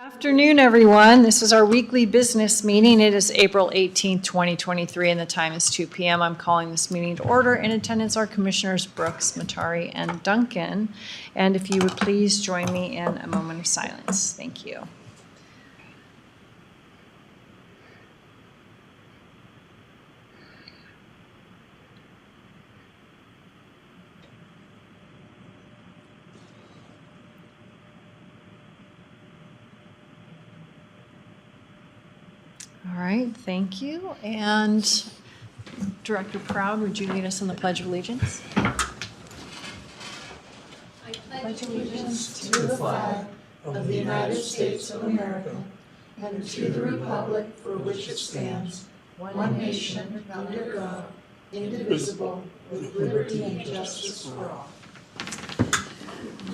Afternoon, everyone. This is our weekly business meeting. It is April 18th, 2023, and the time is 2 p.m. I'm calling this meeting to order. In attendance are Commissioners Brooks, Matari, and Duncan. And if you would please join me in a moment of silence. Thank you. All right, thank you. And Director Proud, would you lead us in the Pledge of Allegiance? I pledge allegiance to the flag of the United States of America and to the republic for which it stands, one nation, under God, indivisible, with liberty and justice for all.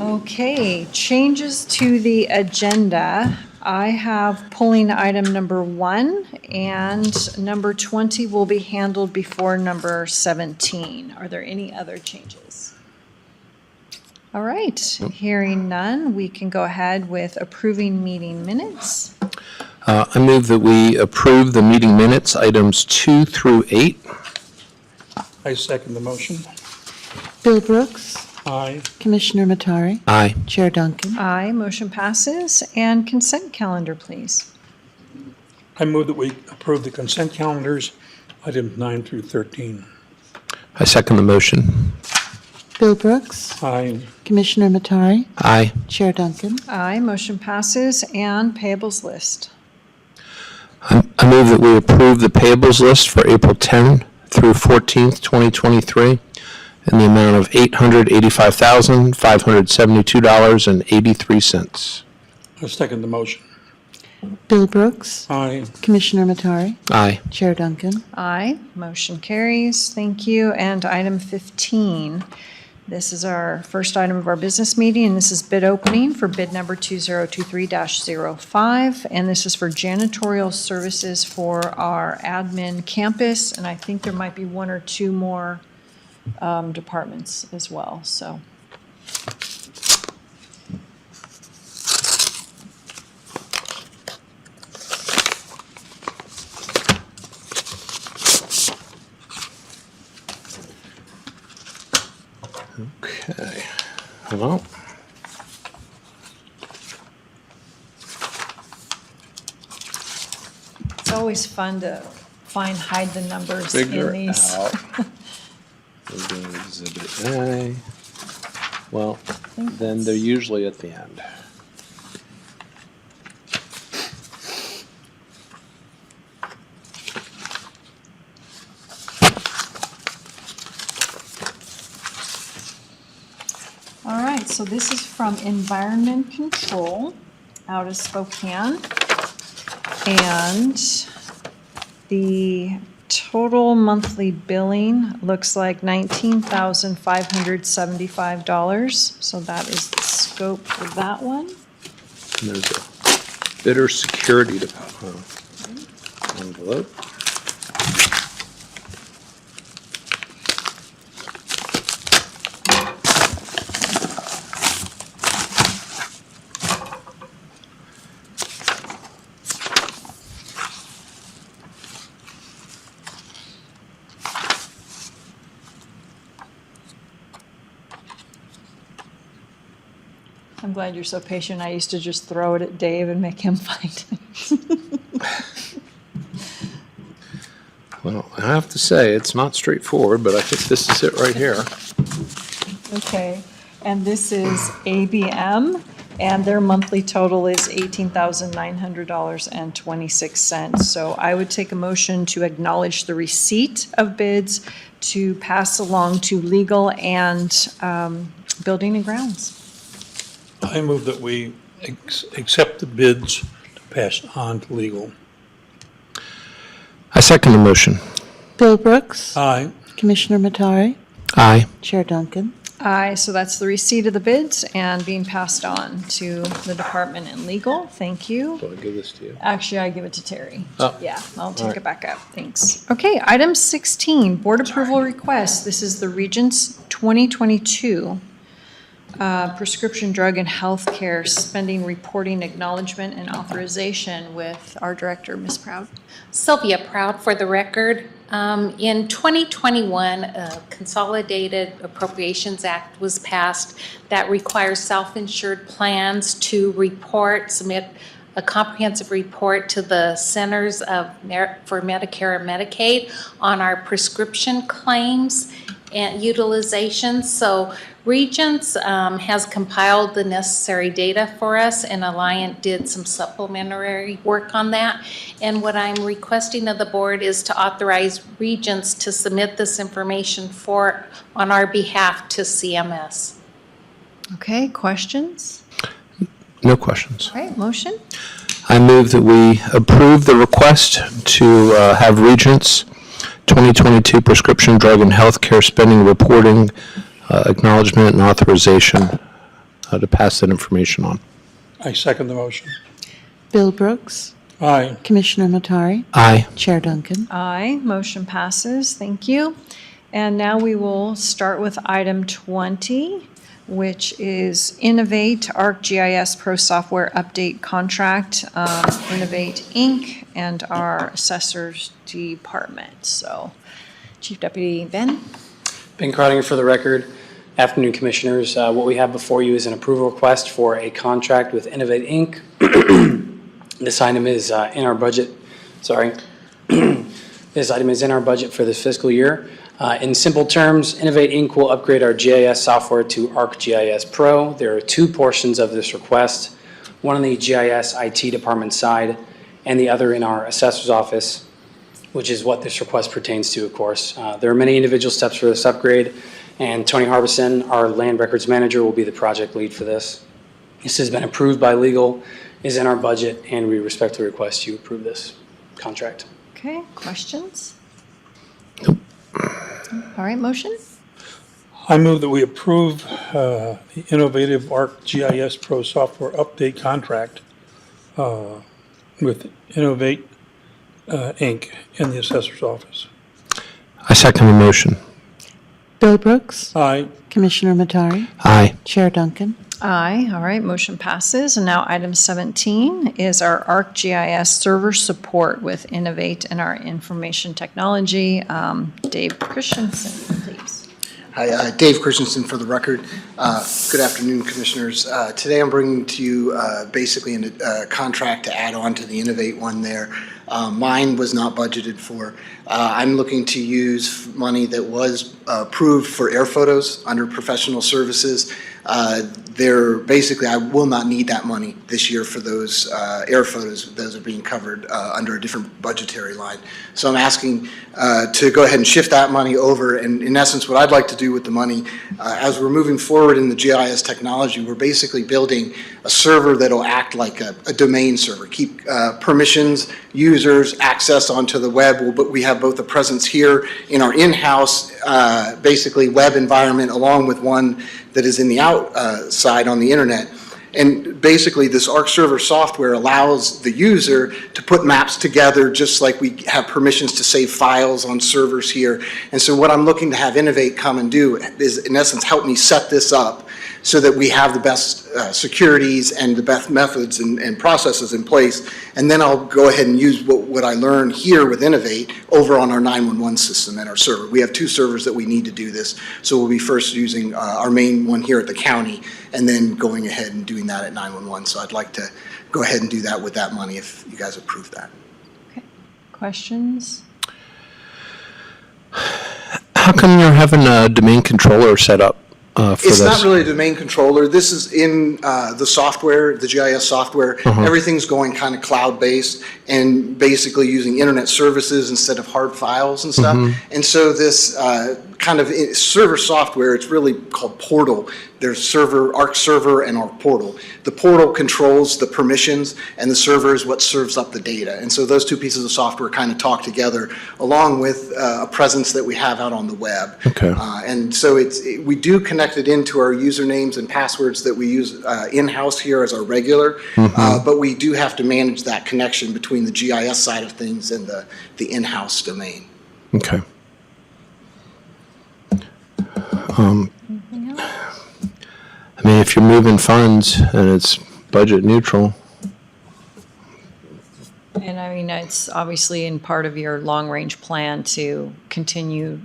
Okay, changes to the agenda. I have polling item number 1, and number 20 will be handled before number 17. Are there any other changes? All right, hearing none, we can go ahead with approving meeting minutes. I move that we approve the meeting minutes, items 2 through 8. I second the motion. Bill Brooks. Aye. Commissioner Matari. Aye. Chair Duncan. Aye, motion passes. And consent calendar, please. I move that we approve the consent calendars, items 9 through 13. I second the motion. Bill Brooks. Aye. Commissioner Matari. Aye. Chair Duncan. Aye, motion passes. And payables list. I move that we approve the payables list for April 10 through 14th, 2023, in the amount of $885,572.83. I second the motion. Bill Brooks. Aye. Commissioner Matari. Aye. Chair Duncan. Aye, motion carries. Thank you. And item 15. This is our first item of our business meeting, and this is bid opening for bid number 2023-05. And this is for janitorial services for our admin campus. And I think there might be one or two more departments as well, so. Okay. Well, It's always fun to hide the numbers figure in these. out. We're doing Exhibit A. Well, then they're usually at the end. All right, so this is from Environment Control out of Spokane. And the total monthly billing looks like $19,575. So that is the scope for that one. And there's a bidder security envelope. I'm glad you're so patient. I used to just throw it at Dave and make him find it. Well, I have to say, it's not straightforward, but I think this is it right here. Okay, and this is ABM, and their monthly total is $18,900.26. So I would take a motion to acknowledge the receipt of bids to pass along to legal and building and grounds. I move that we accept the bids to pass on to legal. I second the motion. Bill Brooks. Aye. Commissioner Matari. Aye. Chair Duncan. Aye, so that's the receipt of the bids and being passed on to the department and legal. Thank you. Do I give this to you? Actually, I give it to Terry. Oh. Yeah, I'll take All right. it back up. Thanks. Okay, item 16, board approval request. This is the Regents 2022 prescription drug and healthcare spending reporting acknowledgement and authorization with our director, Ms. Proud. Sylvia Proud for the record. In 2021, a Consolidated Appropriations Act was passed that requires self-insured plans to submit a comprehensive report to the Centers for Medicare and Medicaid on our prescription claims and utilization. So Regents has compiled the necessary data for us, and Alliant did some supplementary work on that. And what I'm requesting of the board is to authorize Regents to submit this information on our behalf to CMS. Okay, questions? No questions. All right, motion? I move that we approve the request to have Regents 2022 prescription drug and healthcare spending reporting acknowledgement and authorization to pass that information on. I second the motion. Bill Brooks. Aye. Commissioner Matari. Aye. Chair Duncan. Aye, motion passes. Thank you. And now we will start with item 20, which is Innovate ArcGIS Pro Software Update Contract, Innovate Inc., and our Assessors Department. So, Chief Deputy Ben? Ben Crottinger for the record. Afternoon, Commissioners. What we have before you is an approval request for a contract with Innovate Inc. This item is in our budget. This item is in our budget for this fiscal year. In simple terms, Innovate Inc. will upgrade our GIS software to ArcGIS Pro. There are two portions of this request, one on the GIS IT department side and the other in our assessor's office, which is what this request pertains to, of course. There are many individual steps for this upgrade, and Tony Harbison, our land records manager, will be the project lead for this. This has been approved by legal, is in our budget, and we respectfully request you approve this contract. Okay, questions? All right, motion? I move that we approve the innovative ArcGIS Pro software update contract with Innovate Inc. in the assessor's office. I second the motion. Bill Brooks. Aye. Commissioner Matari. Aye. Chair Duncan. Aye. All right, motion passes. And now item 17 is our ArcGIS server support with Innovate and our information technology. Dave Christensen, please. Hi, Dave Christensen for the record. Good afternoon, Commissioners. Today I'm bringing to you basically a contract to add on to the Innovate one there. Mine was not budgeted for. I'm looking to use money that was approved for air photos under professional services. I will not need that money this year for those air photos. Those are being covered under a different budgetary line. So I'm asking to go ahead and shift that money over. And in essence, what I'd like to do with the money, as we're moving forward in the GIS technology, we're basically building a server that'll act like a domain server, keep permissions, users, access onto the web. But we have both a presence here in our in-house, basically web environment, along with one that is in the outside on the internet. And basically this Arc server software allows the user to put maps together just like we have permissions to save files on servers here. And so what I'm looking to have Innovate come and do is in essence help me set this up so that we have the best securities and the best methods and processes in place. And then I'll go ahead and use what I learned here with Innovate over on our 911 system and our server. We have two servers that we need to do this. So we'll be first using our main one here at the county and then going ahead and doing that at 911. So I'd like to go ahead and do that with that money if you guys approve that. Okay, questions? How come you're having a domain controller set up for It's this? not really a domain controller. This is in the software, the GIS software. Everything's going kind of cloud-based and basically using internet services instead of hard files and stuff. And so this kind of server software, it's really called Portal. There's server, Arc server and Arc Portal. The Portal controls the permissions and the server is what serves up the data. And so those two pieces of software kind of talk together along with a presence that we have out on the web. Okay. And so we do connect it into our usernames and passwords that we use in-house here as our regular, but we do have to manage that connection between the GIS side of things and the in-house domain. Okay. I mean, if you're moving funds and it's budget neutral, And I mean, it's obviously in part of your long-range plan to continue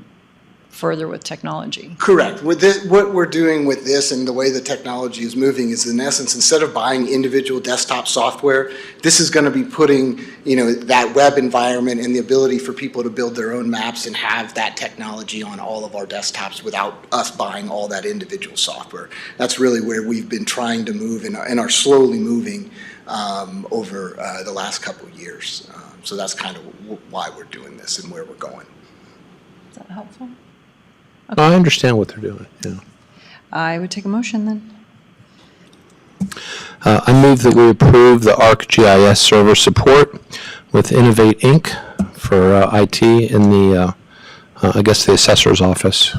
further with technology. Correct. With this, what we're doing with this and the way the technology is moving is, in essence, instead of buying individual desktop software, this is going to be putting, that web environment and the ability for people to build their own maps and have that technology on all of our desktops without us buying all that individual software. That's really where we've been trying to move and are slowly moving over the last couple of years. So that's kind of why we're doing this and where we're going. Is that helpful? I understand what they're doing, yeah. I would take a motion then. I move that we approve the ArcGIS server support with Innovate Inc. for IT in the, I guess, the assessor's office.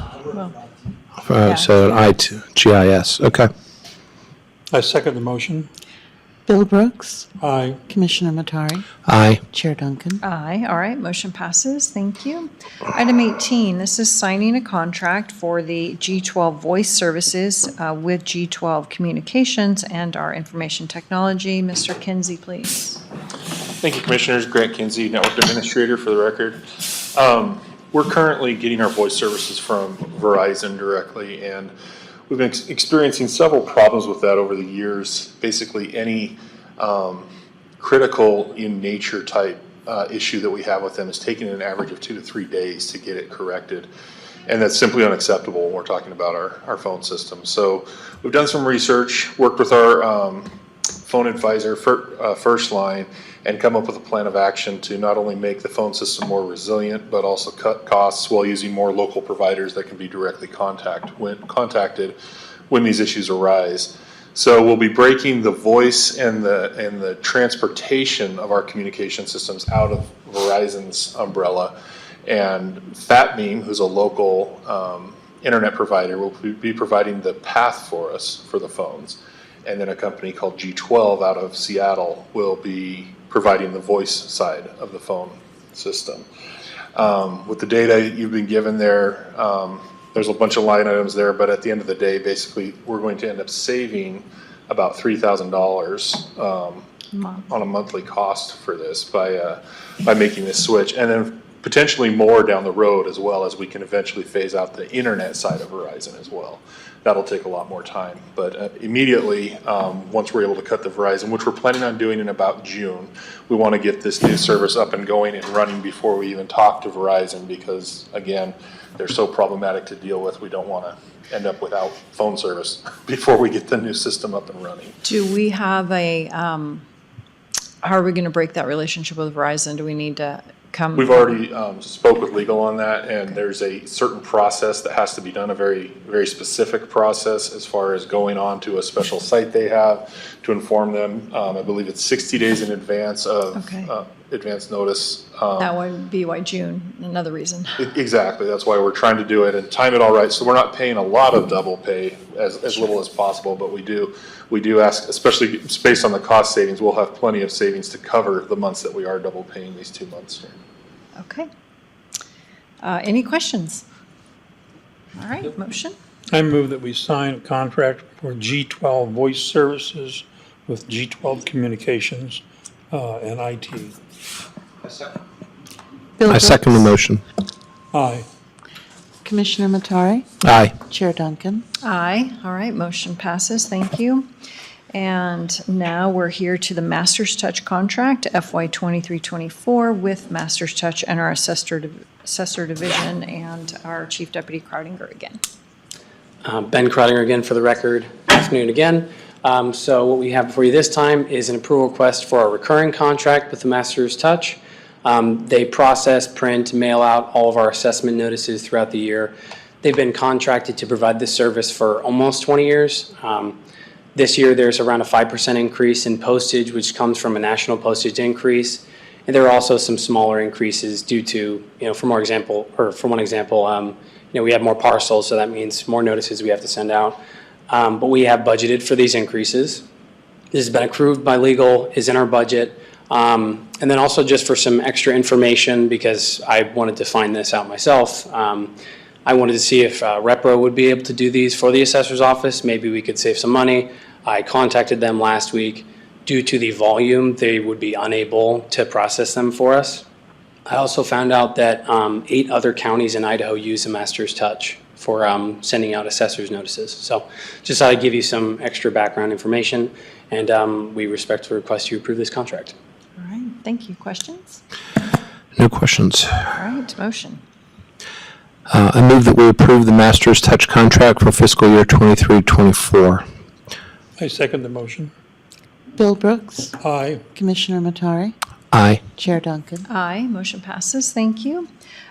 Yeah. So IT, GIS, okay. I second the motion. Bill Brooks. Aye. Commissioner Matari. Aye. Chair Duncan. Aye, all right, motion passes, thank you. Item 18, this is signing a contract for the G12 voice services with G12 Communications and our information technology. Mr. Kinsey, please. Thank you, Commissioners. Grant Kinsey, Network Administrator, for the record. We're currently getting our voice services from Verizon directly, and we've been experiencing several problems with that over the years. Basically, any critical in nature type issue that we have with them is taking an average of 2 to 3 days to get it corrected. And that's simply unacceptable when we're talking about our phone system. So we've done some research, worked with our phone advisor, First Line, and come up with a plan of action to not only make the phone system more resilient, but also cut costs while using more local providers that can be directly contacted when these issues arise. So we'll be breaking the voice and the transportation of our communication systems out of Verizon's umbrella. And FatMeme, who's a local internet provider, will be providing the path for us for the phones. And then a company called G12 out of Seattle will be providing the voice side of the phone system. With the data you've been given there, there's a bunch of line items there, but at the end of the day, basically, we're going to end up saving about $3,000 on a monthly cost for this by making this switch, and then potentially more down the road, as well as we can eventually phase out the internet side of Verizon as well. That'll take a lot more time, but immediately, once we're able to cut the Verizon, which we're planning on doing in about June, we want to get this new service up and going and running before we even talk to Verizon, because again, they're so problematic to deal with. We don't want to end up without phone service before we get the new system up and running. Do we have how are we going to break that relationship with Verizon? Do we need to come? We've already spoke with legal on that, and there's a certain process that has to be done, a very, very specific process as far as going on to a special site they have to inform them. I believe it's 60 days in advance of Okay. advance notice. That would be why June, another reason. Exactly, that's why we're trying to do it and time it all right, so we're not paying a lot of double pay, as little as possible, but we do ask, especially based on the cost savings, we'll have plenty of savings to cover the months that we are double paying these 2 months here. Okay. Any questions? All right, motion. I move that we sign a contract for G12 voice services with G12 Communications and IT. Bill I second the Brooks. motion. Aye. Commissioner Matari. Aye. Chair Duncan. Aye. All right, motion passes. Thank you. And now we're here to the Masters Touch contract, FY 23-24, with Masters Touch and our assessor division and our Chief Deputy Crowdinger again. Ben Crowdinger again for the record. Afternoon again. So what we have before you this time is an approval request for a recurring contract with the Masters Touch. They process, print, mail out all of our assessment notices throughout the year. They've been contracted to provide this service for almost 20 years. This year, there's around a 5% increase in postage, which comes from a national postage increase. And there are also some smaller increases due to, for one example, we have more parcels, so that means more notices we have to send out. But we have budgeted for these increases. This has been approved by legal, is in our budget. And then also just for some extra information, because I wanted to find this out myself, I wanted to see if Repro would be able to do these for the assessor's office. Maybe we could save some money. I contacted them last week. Due to the volume, they would be unable to process them for us. I also found out that 8 other counties in Idaho use a master's touch for sending out assessor's notices. So just thought I'd give you some extra background information, and we respectfully request you approve this contract. All right, thank you. Questions? No questions. All right, motion. I move that we approve the Master's Touch contract for fiscal year 23-24. I second the motion. Bill Brooks. Aye. Commissioner Matari. Aye. Chair Duncan. Aye, motion passes. Thank you.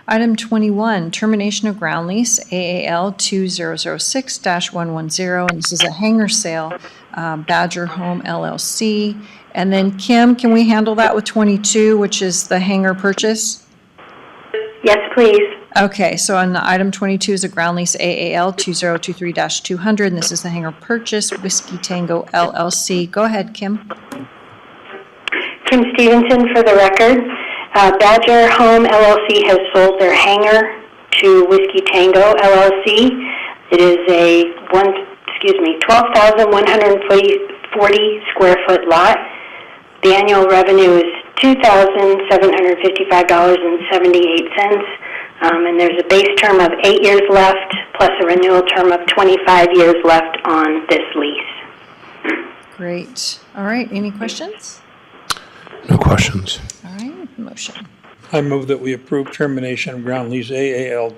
Item 21, termination of ground lease, AAL 2006-110, and this is a hangar sale, Badger Home LLC. And then Kim, can we handle that with 22, which is the hangar purchase? Yes, please. Okay, so on the item 22 is a ground lease AAL 2023-200, and this is the hangar purchase, Whiskey Tango LLC. Go ahead, Kim. Kim Stevenson for the record. Badger Home LLC has sold their hangar to Whiskey Tango LLC. It is a 12,140 square foot lot. The annual revenue is $2,755.78. And there's a base term of 8 years left, plus a renewal term of 25 years left on this lease. Great. All right, any questions? No questions. All right, motion. I move that we approve termination of ground lease AAL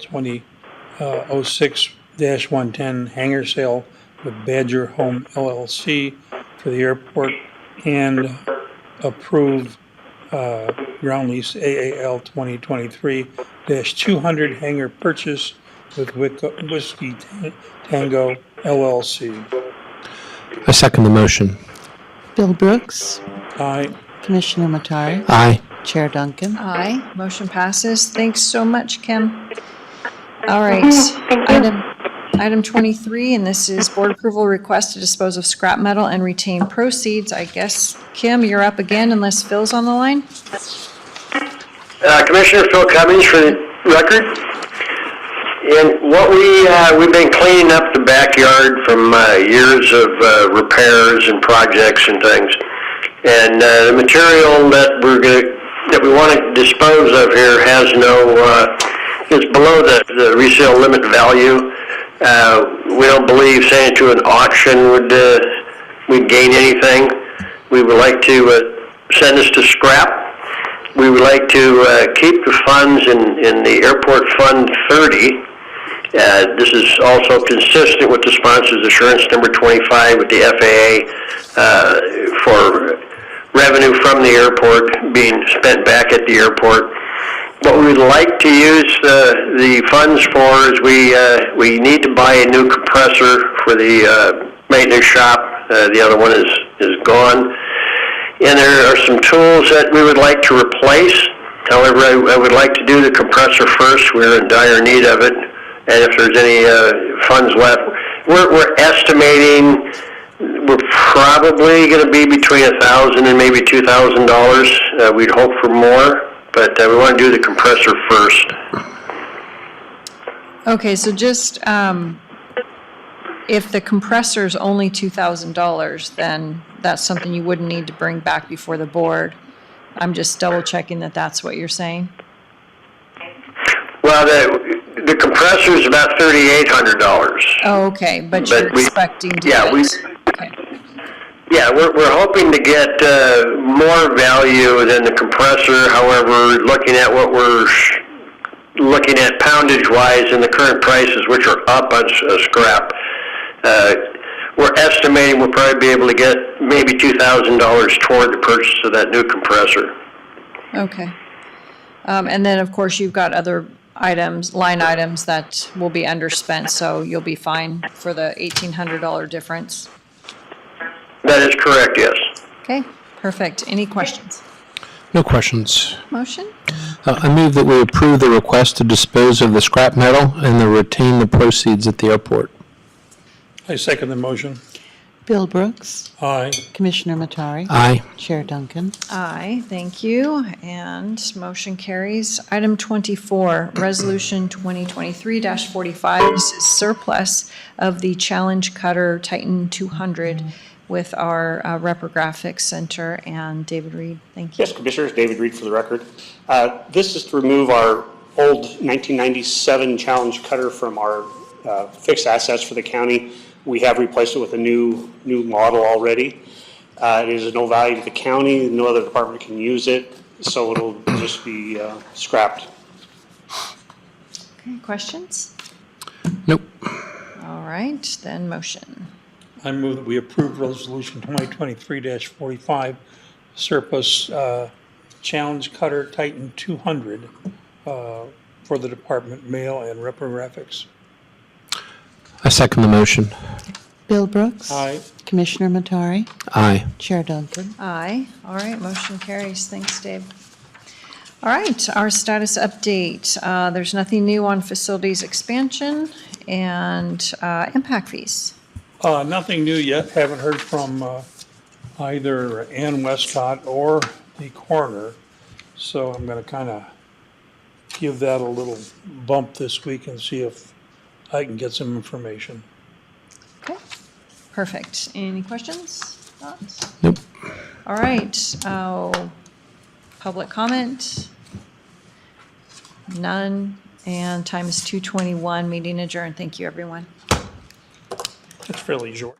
2006-110 hangar sale with Badger Home LLC for the airport, and approve ground lease AAL 2023-200 hangar purchase with Whiskey Tango LLC. I second the motion. Bill Brooks. Aye. Commissioner Matari. Aye. Chair Duncan. Aye, motion passes. Thanks so much, Kim. All right. Thank you. Item 23, and this is board approval request to dispose of scrap metal and retain proceeds. I guess, Kim, you're up again unless Phil's on the line? Commissioner Phil Cummings for the record. And what we've been cleaning up the backyard from years of repairs and projects and things. And the material that we want to dispose of here has is below the resale limit value. We don't believe sending it to an auction would gain anything. We would like to send this to scrap. We would like to keep the funds in the Airport Fund 30. This is also consistent with the sponsor's assurance number 25 with the FAA for revenue from the airport being spent back at the airport. What we would like to use the funds for is we need to buy a new compressor for the maintenance shop. The other one is gone. And there are some tools that we would like to replace. However, I would like to do the compressor first. We're in dire need of it. And if there's any funds left, we're estimating we're probably going to be between $1,000 and maybe $2,000. We'd hope for more, but we want to do the compressor first. Okay, so just, if the compressor's only $2,000, then that's something you wouldn't need to bring back before the board. I'm just double checking that that's what you're saying. Well, the compressor is about $3,800. Oh, okay, but you're expecting to get, okay. Yeah, we're hoping to get more value than the compressor. However, looking at what we're looking at poundage-wise and the current prices, which are up on scrap, we're estimating we'll probably be able to get maybe $2,000 toward the purchase of that new compressor. Okay. And then, of course, you've got other items, line items that will be underspent, so you'll be fine for the $1,800 difference. That is correct, yes. Okay, perfect. Any questions? No questions. Motion? I move that we approve the request to dispose of the scrap metal and to retain the proceeds at the airport. I second the motion. Bill Brooks. Aye. Commissioner Matari. Aye. Chair Duncan. Aye, thank you, and motion carries. Item 24, Resolution 2023-45, this is surplus of the Challenge Cutter Titan 200 with our Reprographics Center and David Reed. Thank you. Yes, Commissioners, David Reed for the record. This is to remove our old 1997 Challenge Cutter from our fixed assets for the county. We have replaced it with a new model already. It is of no value to the county. No other department can use it, so it'll just be scrapped. Okay, questions? Nope. All right, then motion. I move that we approve Resolution 2023-45, surplus Challenge Cutter Titan 200 for the department, mail and reprographics. I second the motion. Bill Brooks. Aye. Commissioner Matari. Aye. Chair Duncan. Aye. All right, motion carries. Thanks, Dave. All right, our status update. There's nothing new on facilities expansion and impact fees. Nothing new yet. Haven't heard from either Ann Westcott or the coroner. So I'm going to kind of give that a little bump this week and see if I can get some information. Okay, perfect. Any questions, thoughts? Nope. All right, public comment? None, and time is 2:21, meeting adjourned. Thank you, everyone. It's fairly short.